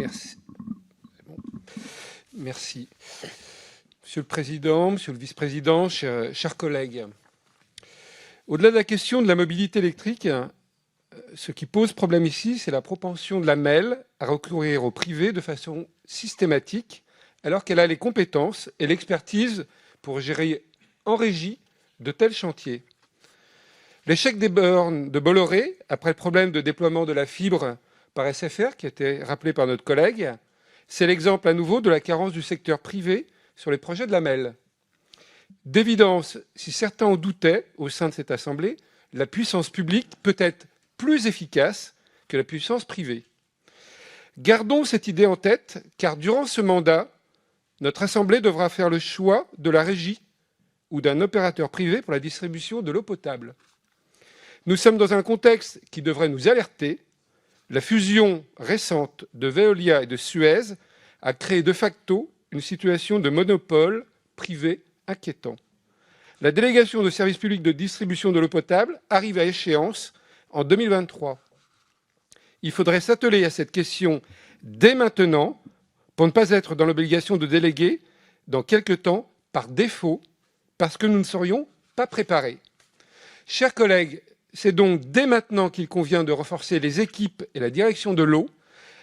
Merci. Bon. Merci. Monsieur le Président, Monsieur le Vice-président, chers collègues, au-delà de la question de la mobilité électrique, ce qui pose problème ici, c'est la propension de la MEL à recourir au privé de façon systématique, alors qu'elle a les compétences et l'expertise pour gérer en régie de tels chantiers. L'échec des bornes de Bolloré, après le problème de déploiement de la fibre par SFR, qui a été rappelé par notre collègue, c'est l'exemple à nouveau de la carence du secteur privé sur les projets de la MEL. D'évidence, si certains en doutaient au sein de cette Assemblée, la puissance publique peut être plus efficace que la puissance privée. Gardons cette idée en tête, car durant ce mandat, notre Assemblée devra faire le choix de la régie ou d'un opérateur privé pour la distribution de l'eau potable. Nous sommes dans un contexte qui devrait nous alerter. La fusion récente de Veolia et de Suez a créé de facto une situation de monopole privé inquiétant. La délégation de service public de distribution de l'eau potable arrive à échéance en 2023. Il faudrait s'atteler à cette question dès maintenant pour ne pas être dans l'obligation de déléguer dans quelque temps par défaut parce que nous ne serions pas préparés. Chers collègues, c'est donc dès maintenant qu'il convient de renforcer les équipes et la direction de l'eau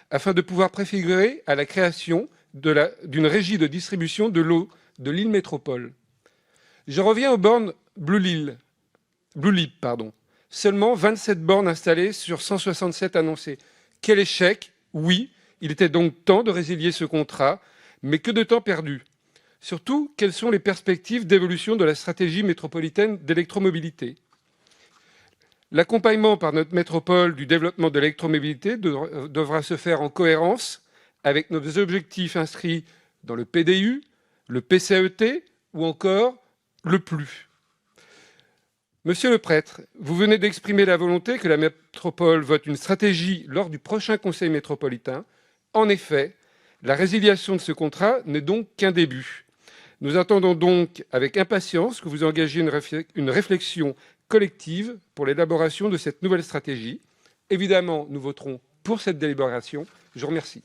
afin de pouvoir préfigurer à la création d'une régie de distribution de l'eau de Lille Métropole. Je reviens aux bornes Blue Leap. Seulement 27 bornes installées sur 167 annoncées. Quel échec! Oui, il était donc temps de résilier ce contrat, mais que de temps perdu. Surtout, quelles sont les perspectives d'évolution de la stratégie métropolitaine d'électromobilité? L'accompagnement par notre métropole du développement de l'électromobilité devra se faire en cohérence avec nos objectifs inscrits dans le PDU, le PCET ou encore le PLU. Monsieur le prêtre, vous venez d'exprimer la volonté que la métropole vote une stratégie lors du prochain conseil métropolitain. En effet, la résiliation de ce contrat n'est donc qu'un début. Nous attendons donc avec impatience que vous engagiez une réflexion collective pour l'élaboration de cette nouvelle stratégie. Évidemment, nous voterons pour cette délibération. Je vous remercie.